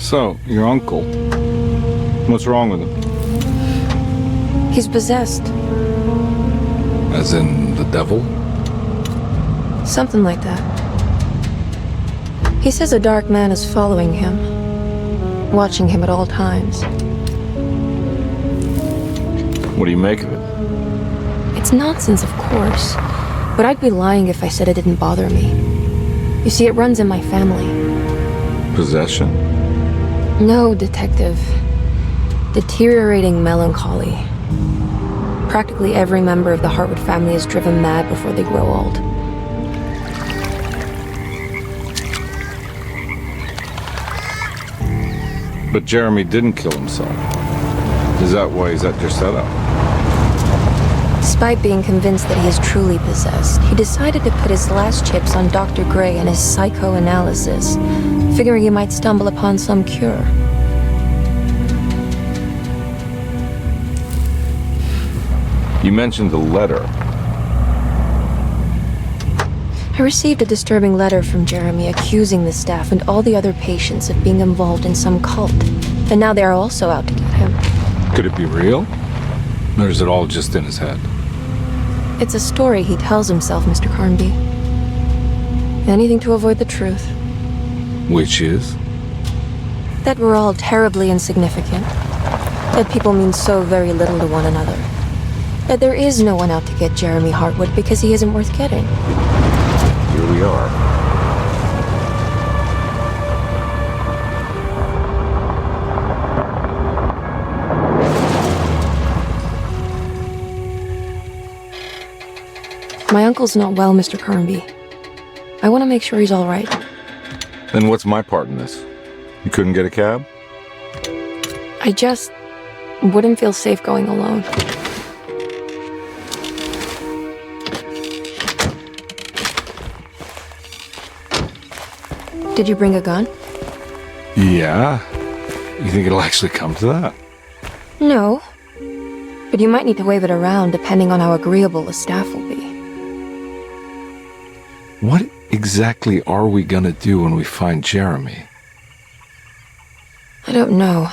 So, your uncle, what's wrong with him? He's possessed. As in the devil? Something like that. He says a dark man is following him, watching him at all times. What do you make of it? It's nonsense, of course, but I'd be lying if I said it didn't bother me. You see, it runs in my family. Possession? No, detective. Deteriorating melancholy. Practically every member of the Hartwood family is driven mad before they grow old. But Jeremy didn't kill himself. Is that why he's at your setup? Despite being convinced that he is truly possessed, he decided to put his last chips on Dr. Gray and his psychoanalysis, figuring he might stumble upon some cure. You mentioned the letter. I received a disturbing letter from Jeremy accusing the staff and all the other patients of being involved in some cult. And now they are also out to get him. Could it be real? Or is it all just in his head? It's a story he tells himself, Mr. Carnby. Anything to avoid the truth. Which is? That we're all terribly insignificant. That people mean so very little to one another. That there is no one out to get Jeremy Hartwood because he isn't worth getting. Here we are. My uncle's not well, Mr. Carnby. I want to make sure he's all right. Then what's my part in this? You couldn't get a cab? I just wouldn't feel safe going alone. Did you bring a gun? Yeah. You think it'll actually come to that? No. But you might need to wave it around depending on how agreeable the staff will be. What exactly are we gonna do when we find Jeremy? I don't know.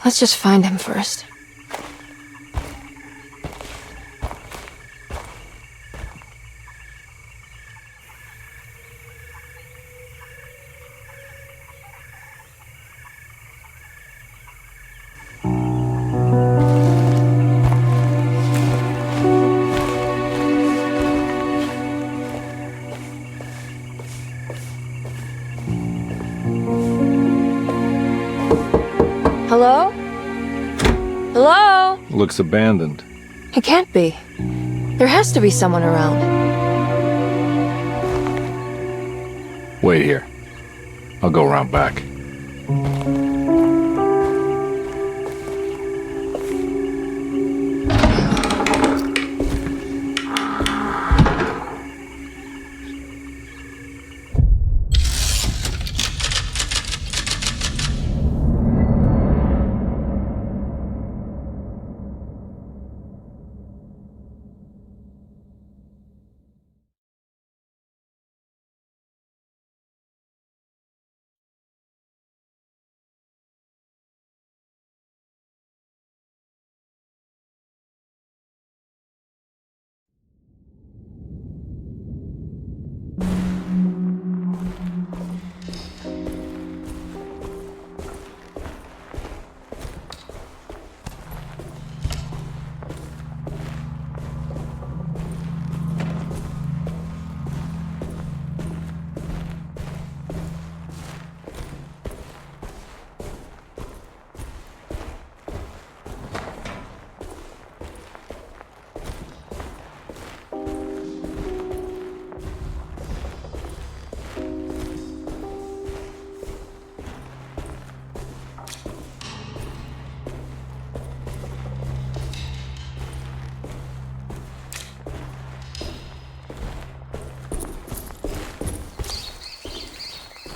Let's just find him first. Hello? Hello? Looks abandoned. It can't be. There has to be someone around. Wait here. I'll go around back.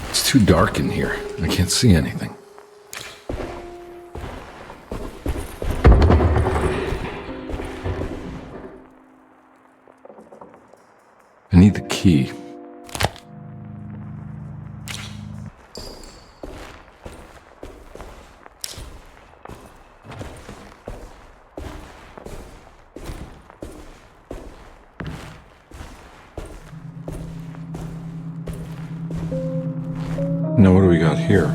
It's too dark in here. I can't see anything. I need the key. Now what do we got here?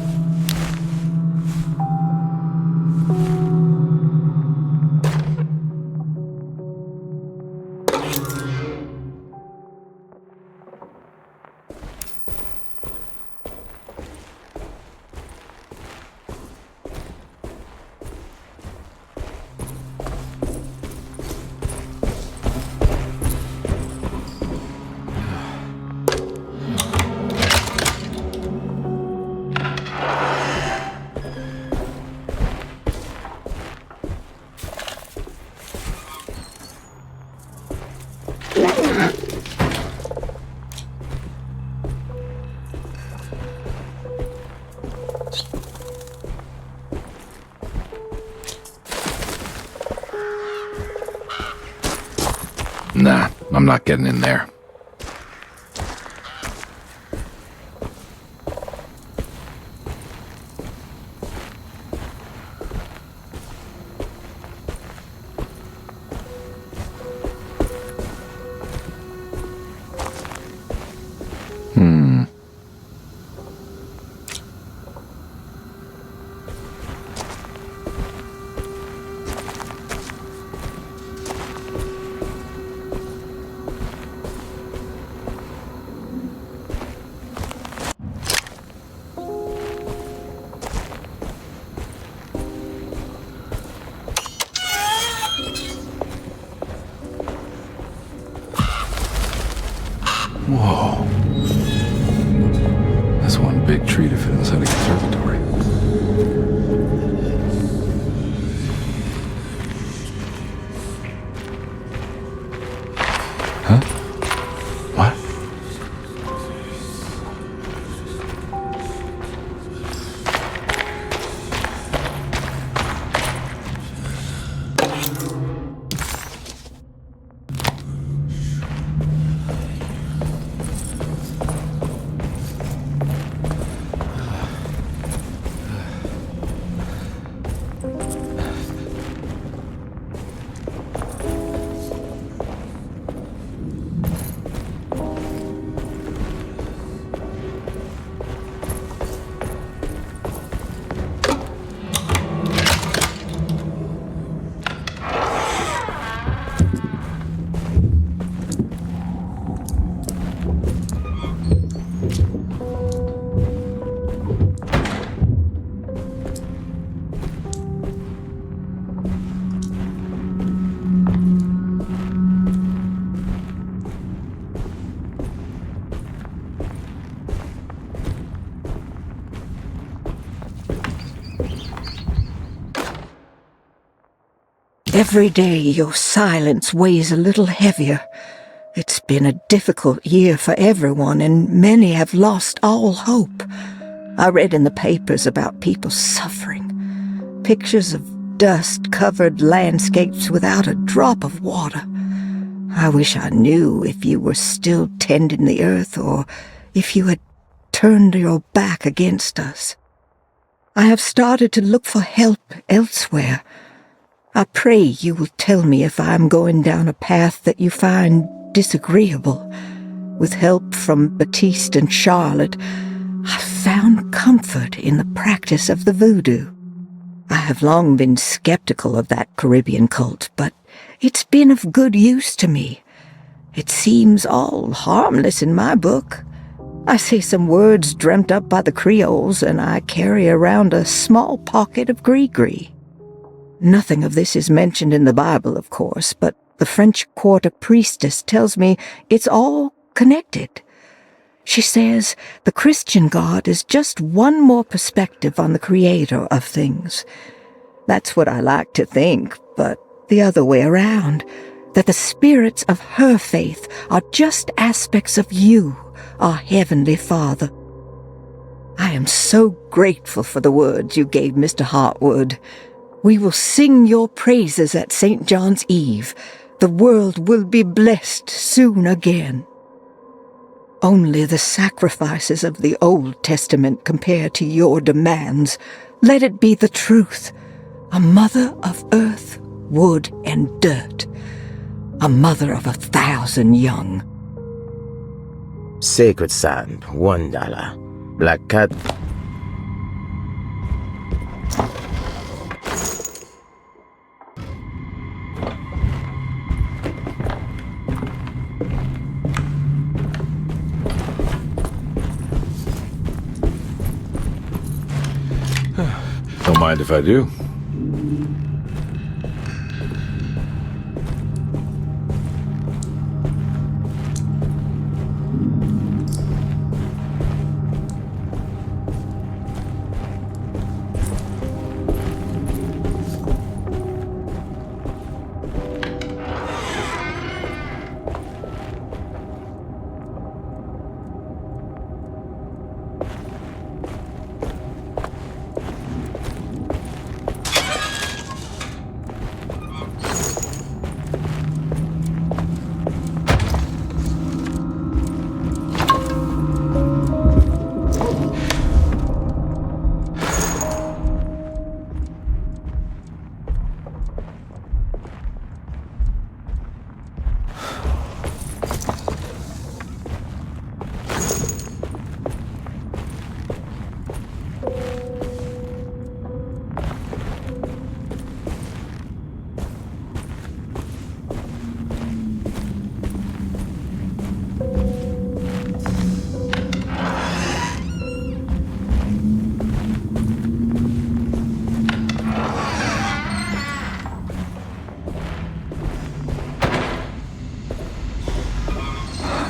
Nah, I'm not getting in there. Whoa. That's one big tree to fit inside a conservatory. Huh? What? Every day your silence weighs a little heavier. It's been a difficult year for everyone, and many have lost all hope. I read in the papers about people suffering. Pictures of dust-covered landscapes without a drop of water. I wish I knew if you were still tending the earth or if you had turned your back against us. I have started to look for help elsewhere. I pray you will tell me if I am going down a path that you find disagreeable. With help from Baptiste and Charlotte, I found comfort in the practice of the voodoo. I have long been skeptical of that Caribbean cult, but it's been of good use to me. It seems all harmless in my book. I say some words dreamt up by the Creoles, and I carry around a small pocket of gris-gris. Nothing of this is mentioned in the Bible, of course, but the French quarter priestess tells me it's all connected. She says the Christian God is just one more perspective on the creator of things. That's what I like to think, but the other way around, that the spirits of her faith are just aspects of you, our Heavenly Father. I am so grateful for the words you gave Mr. Hartwood. We will sing your praises at St. John's Eve. The world will be blessed soon again. Only the sacrifices of the Old Testament compare to your demands. Let it be the truth. A mother of earth, wood, and dirt. A mother of 1,000 young. Sacred sand, $1. Black cat, Mind if I do?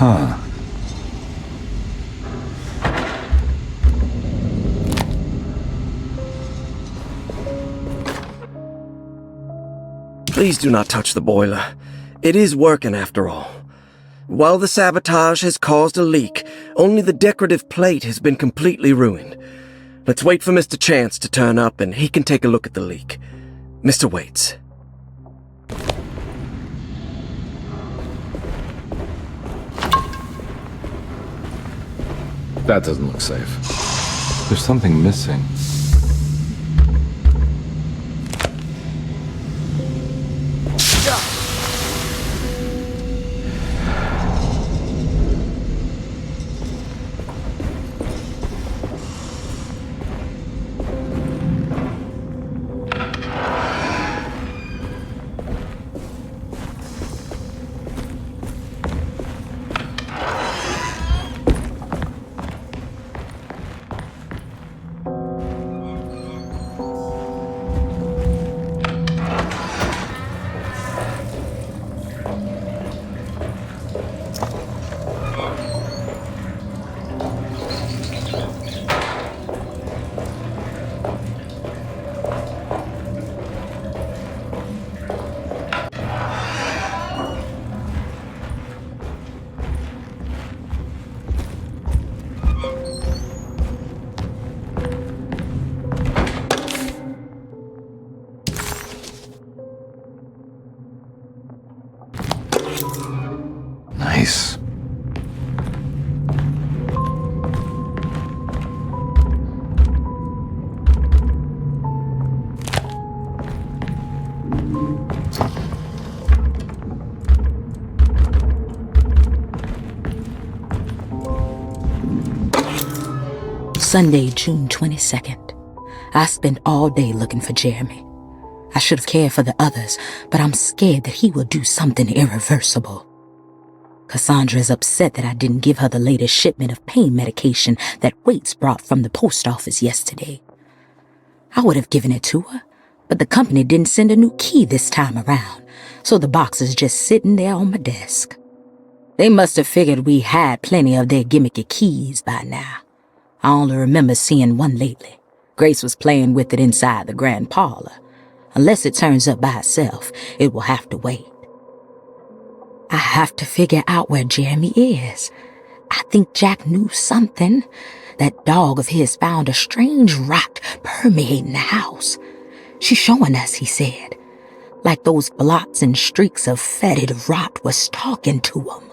Huh. Please do not touch the boiler. It is working after all. While the sabotage has caused a leak, only the decorative plate has been completely ruined. Let's wait for Mr. Chance to turn up and he can take a look at the leak. Mr. Waits. That doesn't look safe. There's something missing. Nice. Sunday, June 22nd. I spent all day looking for Jeremy. I should have cared for the others, but I'm scared that he will do something irreversible. Cassandra is upset that I didn't give her the latest shipment of pain medication that Waits brought from the post office yesterday. I would have given it to her, but the company didn't send a new key this time around, so the box is just sitting there on my desk. They must have figured we had plenty of their gimmicky keys by now. I only remember seeing one lately. Grace was playing with it inside the grand parlor. Unless it turns up by itself, it will have to wait. I have to figure out where Jeremy is. I think Jack knew something. That dog of his found a strange rot permeating the house. She's showing us, he said. Like those blots and streaks of fetid rot was talking to him.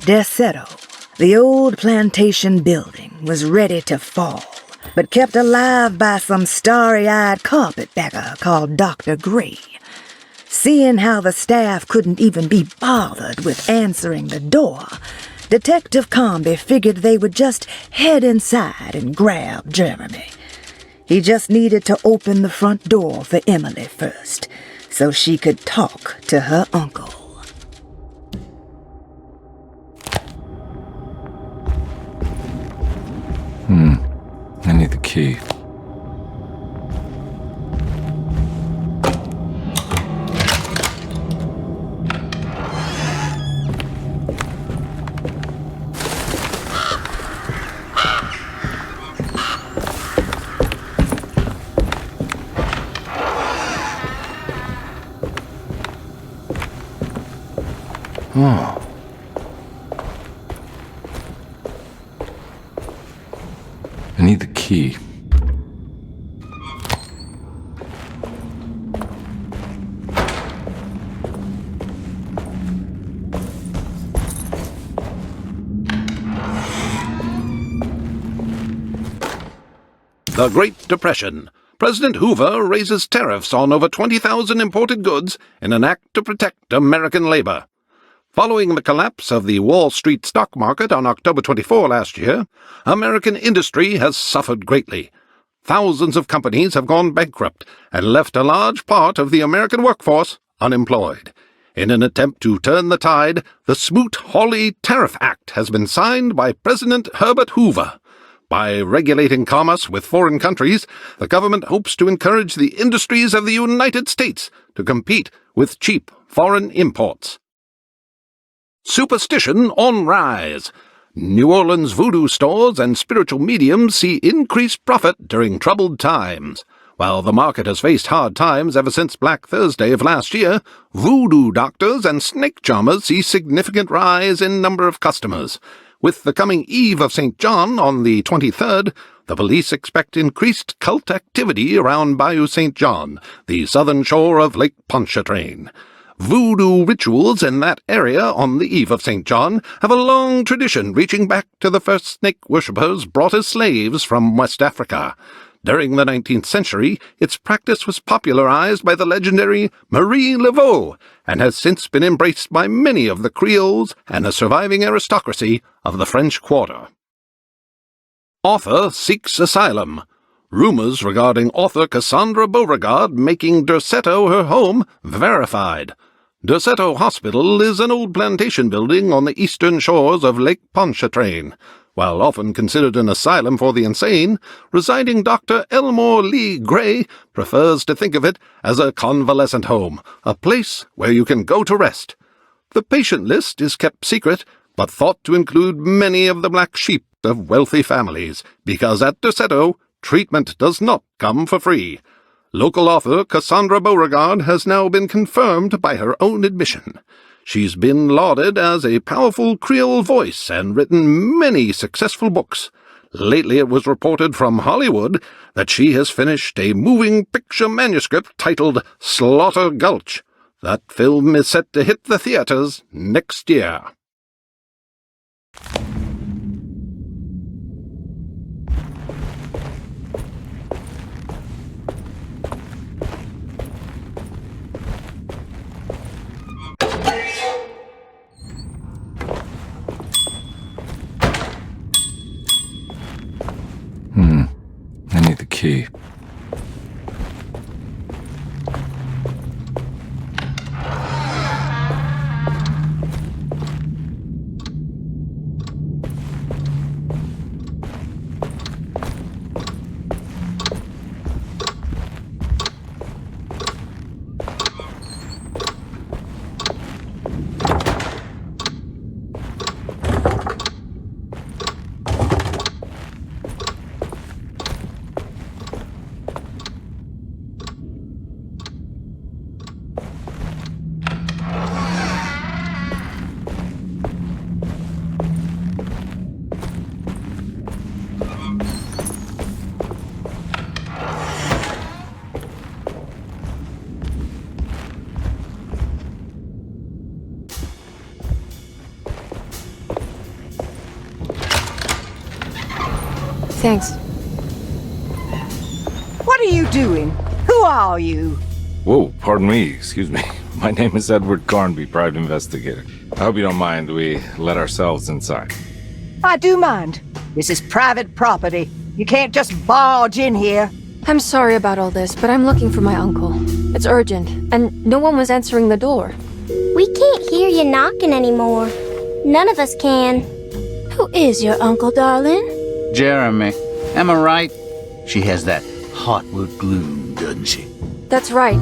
Desetto, the old plantation building, was ready to fall, but kept alive by some starry-eyed carpetbagger called Dr. Gray. Seeing how the staff couldn't even be bothered with answering the door, Detective Carnby figured they would just head inside and grab Jeremy. He just needed to open the front door for Emily first, so she could talk to her uncle. I need the key. Oh. I need the key. The Great Depression. President Hoover raises tariffs on over 20,000 imported goods in an act to protect American labor. Following the collapse of the Wall Street stock market on October 24 last year, American industry has suffered greatly. Thousands of companies have gone bankrupt and left a large part of the American workforce unemployed. In an attempt to turn the tide, the Smoot-Hawley Tariff Act has been signed by President Herbert Hoover. By regulating commerce with foreign countries, the government hopes to encourage the industries of the United States to compete with cheap foreign imports. Superstition on rise. New Orleans voodoo stores and spiritual mediums see increased profit during troubled times. While the market has faced hard times ever since Black Thursday of last year, voodoo doctors and snake charmers see significant rise in number of customers. With the coming Eve of St. John on the 23rd, the police expect increased cult activity around Bayou St. John, the southern shore of Lake Pontchartrain. Voodoo rituals in that area on the Eve of St. John have a long tradition reaching back to the first snake worshippers brought as slaves from West Africa. During the 19th century, its practice was popularized by the legendary Marie Laveau and has since been embraced by many of the Creoles and the surviving aristocracy of the French Quarter. Author seeks asylum. Rumors regarding author Cassandra Beauregard making Derceto her home verified. Derceto Hospital is an old plantation building on the eastern shores of Lake Pontchartrain. While often considered an asylum for the insane, residing Dr. Elmore Lee Gray prefers to think of it as a convalescent home, a place where you can go to rest. The patient list is kept secret, but thought to include many of the black sheep of wealthy families, because at Derceto, treatment does not come for free. Local author Cassandra Beauregard has now been confirmed by her own admission. She's been lauded as a powerful Creole voice and written many successful books. Lately it was reported from Hollywood that she has finished a moving picture manuscript titled Slaughter Gulch. That film is set to hit the theaters next year. I need the key. Thanks. What are you doing? Who are you? Whoa, pardon me, excuse me. My name is Edward Carnby, private investigator. I hope you don't mind we let ourselves inside. I do mind. This is private property. You can't just barge in here. I'm sorry about all this, but I'm looking for my uncle. It's urgent, and no one was answering the door. We can't hear you knocking anymore. None of us can. Who is your uncle, darling? Jeremy. Am I right? She has that heartwood gloom, doesn't she? That's right.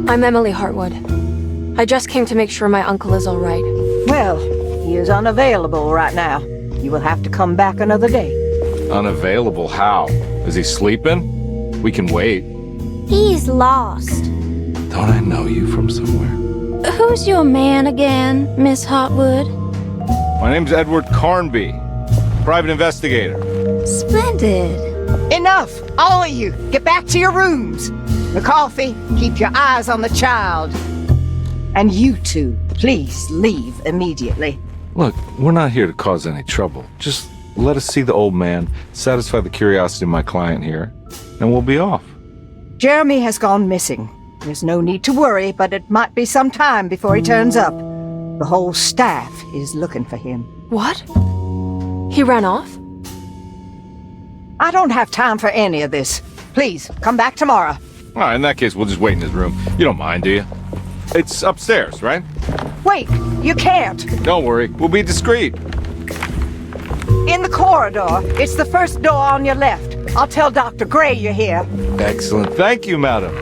I'm Emily Hartwood. I just came to make sure my uncle is all right. Well, he is unavailable right now. You will have to come back another day. Unavailable how? Is he sleeping? We can wait. He's lost. Don't I know you from somewhere? Who's your man again, Miss Hartwood? My name's Edward Carnby, private investigator. Splendid. Enough! All of you! Get back to your rooms! McCarthy, keep your eyes on the child. And you two, please leave immediately. Look, we're not here to cause any trouble. Just let us see the old man, satisfy the curiosity of my client here, and we'll be off. Jeremy has gone missing. There's no need to worry, but it might be some time before he turns up. The whole staff is looking for him. What? He ran off? I don't have time for any of this. Please, come back tomorrow. All right, in that case, we'll just wait in his room. You don't mind, do you? It's upstairs, right? Wait, you can't. Don't worry, we'll be discreet. In the corridor. It's the first door on your left. I'll tell Dr. Gray you're here. Excellent. Thank you, madam.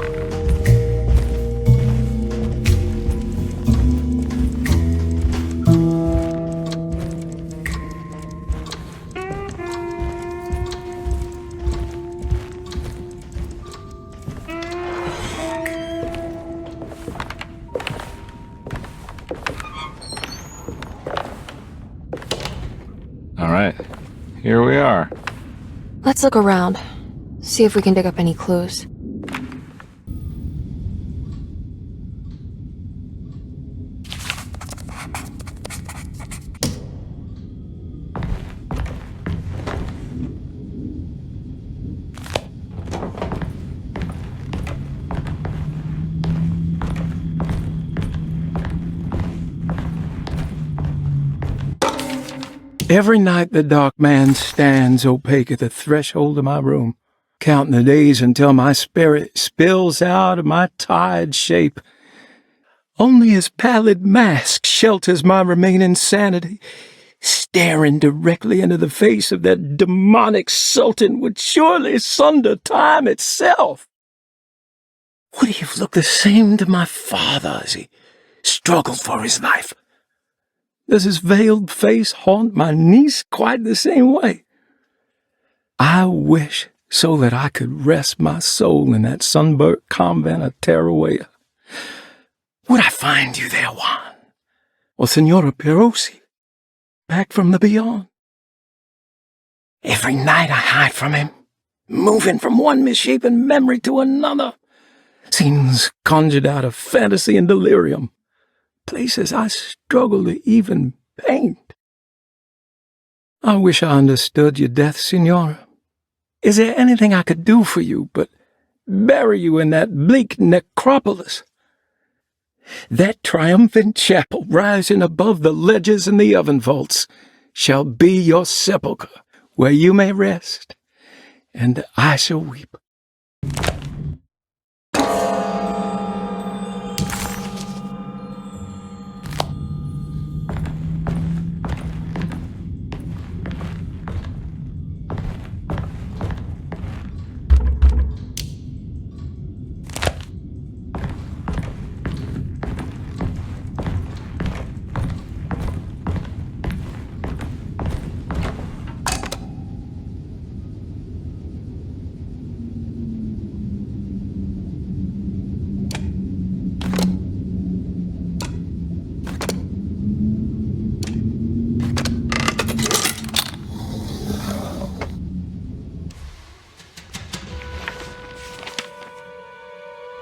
All right, here we are. Let's look around. See if we can dig up any clues. Every night the dark man stands opaque at the threshold of my room, counting the days until my spirit spills out of my tired shape. Only his pallid mask shelters my remaining sanity. Staring directly into the face of that demonic sultan would surely sunder time itself. Would he have looked the same to my father as he struggled for his life? Does his veiled face haunt my niece quite the same way? I wish so that I could rest my soul in that sunburnt convent of Terrawea. Would I find you there, Juan? Or Senora Perosi, back from the beyond? Every night I hide from him, moving from one misshapen memory to another. Scenes conjured out of fantasy and delirium. Places I struggle to even paint. I wish I understood your death, Signora. Is there anything I could do for you but bury you in that bleak necropolis? That triumphant chapel rising above the ledges and the oven vaults shall be your sepulchre, where you may rest, and I shall weep.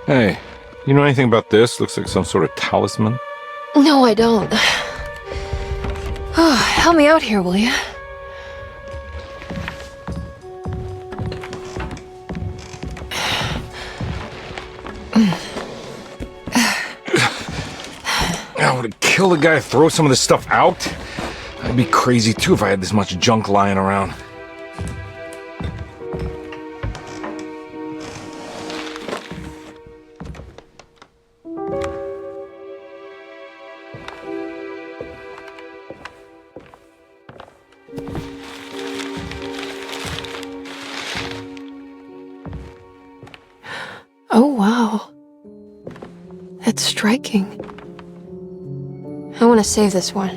Hey, you know anything about this? Looks like some sort of talisman. No, I don't. Oh, help me out here, will you? kill the guy, throw some of this stuff out? I'd be crazy too if I had this much junk lying around. Oh, wow. That's striking. I want to save this one.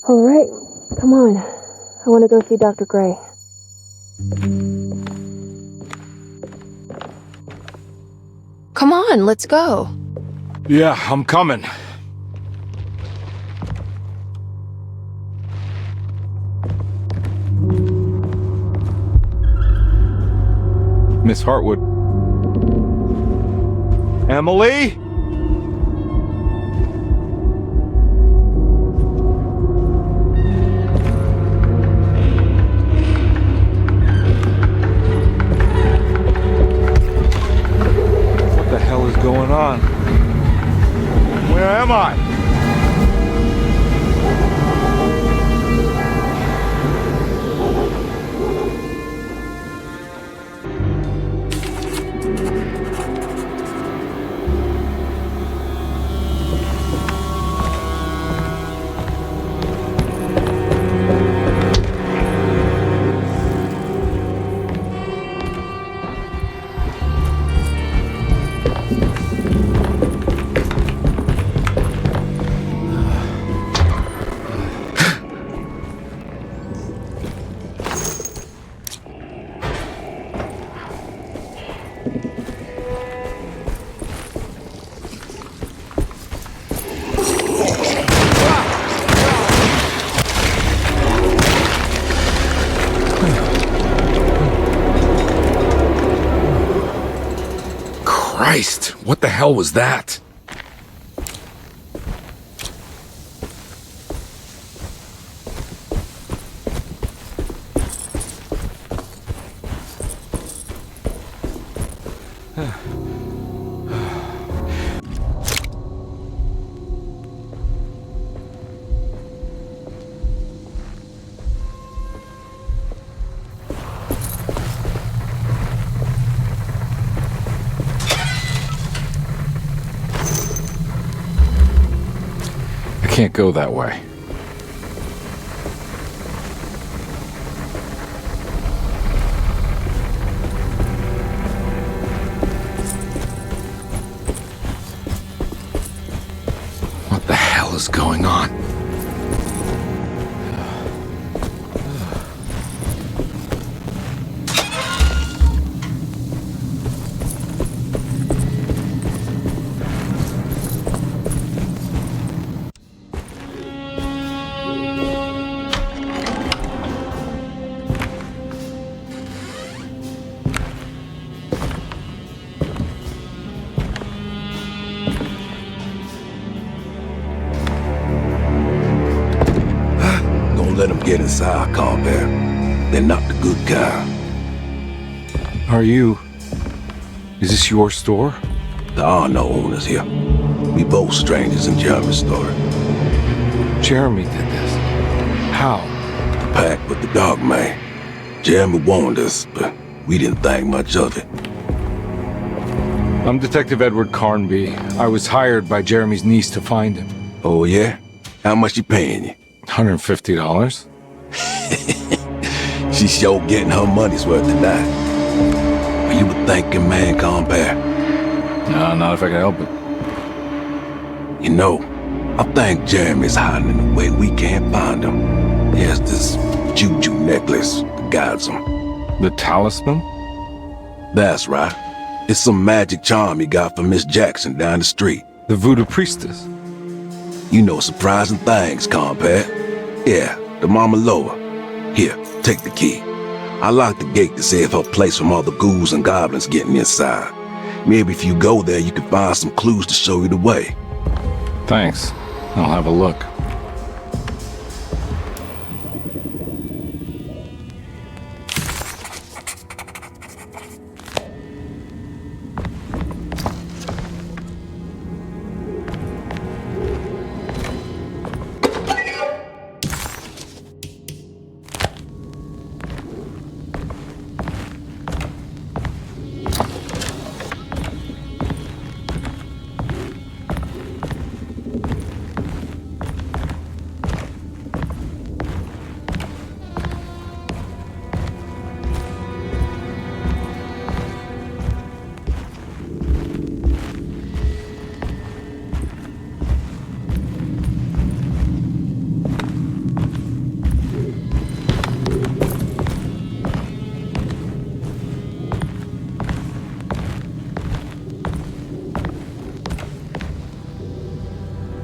All right, come on. I want to go see Dr. Gray. Come on, let's go. Yeah, I'm coming. Miss Hartwood. Emily? Going on? Where am I? Christ, what the hell was that? Can't go that way. What the hell is going on? Let them get inside, carnby. They're not the good kind. Are you... Is this your store? There are no owners here. We both strangers in Jeremy's story. Jeremy did this. How? The pact with the dog man. Jeremy warned us, but we didn't think much of it. I'm Detective Edward Carnby. I was hired by Jeremy's niece to find him. Oh, yeah? How much she paying you? $150. She's sure getting her money's worth tonight. Are you a thinking man, carnby? No, not if I can help it. You know, I think Jeremy's hiding in a way we can't find him. He has this juju necklace that guides him. The talisman? That's right. It's some magic charm he got from Miss Jackson down the street. The voodoo priestess? You know surprising things, carnby. Yeah, the Mama Loa. Here, take the key. I locked the gate to save her place from all the ghouls and goblins getting inside. Maybe if you go there, you can find some clues to show you the way. Thanks. I'll have a look.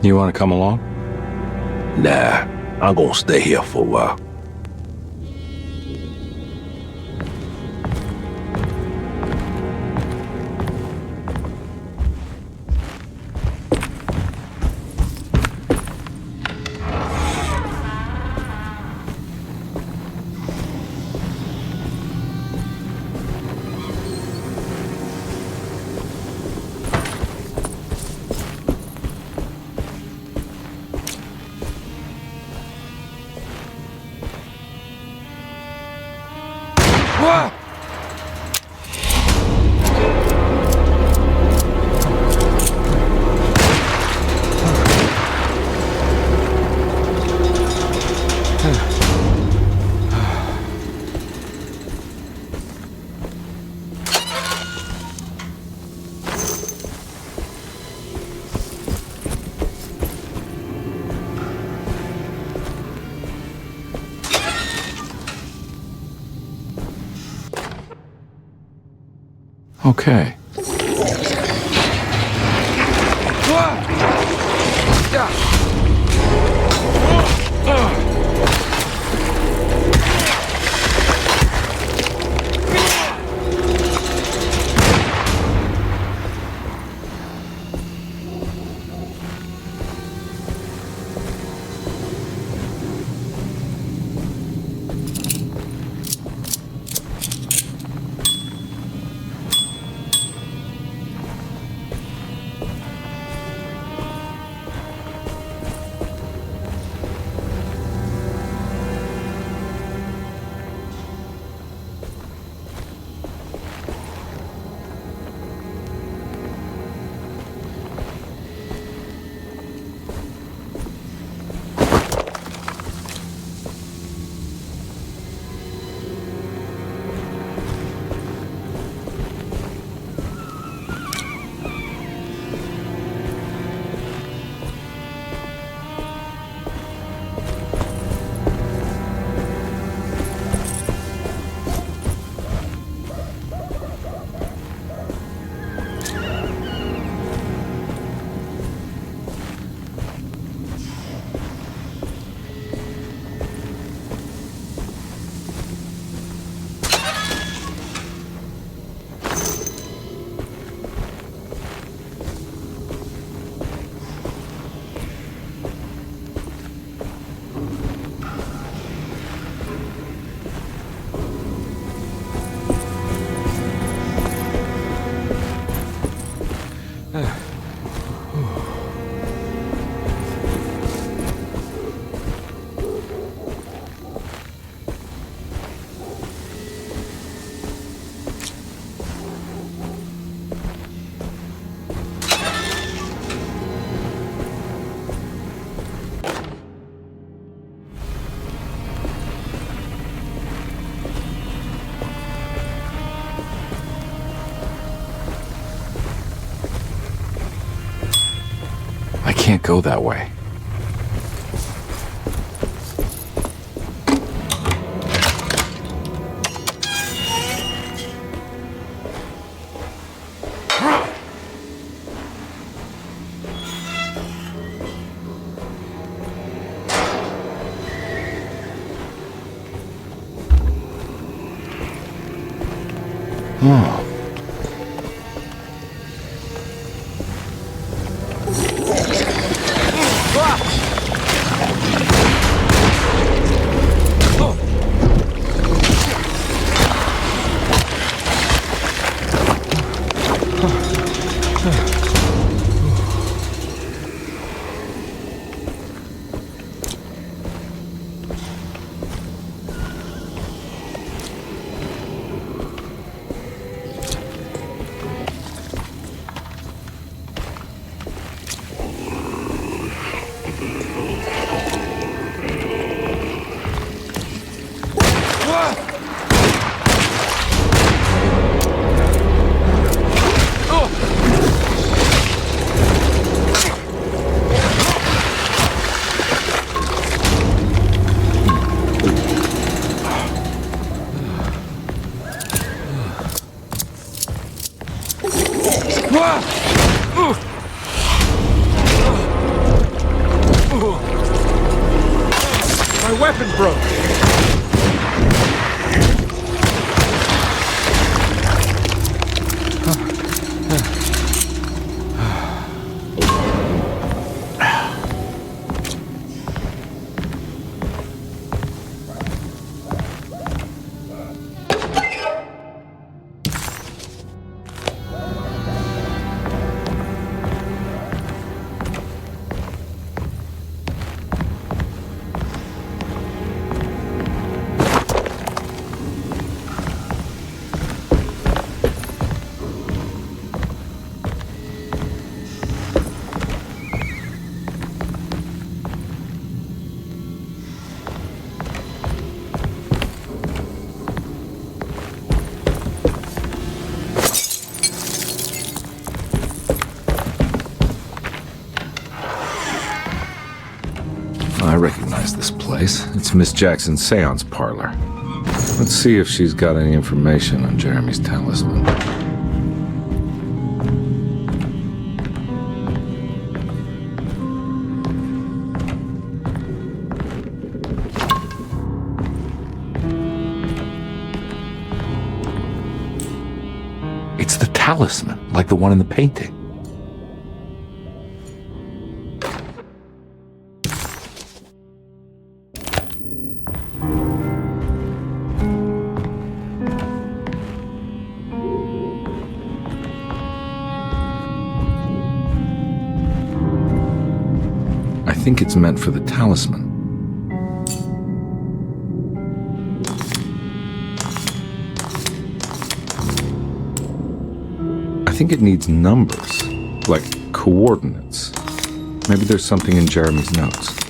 You want to come along? Nah, I'm gonna stay here for a while. Okay. I can't go that way. Oh. My weapon broke. I recognize this place. It's Miss Jackson's seance parlor. Let's see if she's got any information on Jeremy's talisman. It's the talisman, like the one in the painting. I think it's meant for the talisman. I think it needs numbers, like coordinates. Maybe there's something in Jeremy's notes.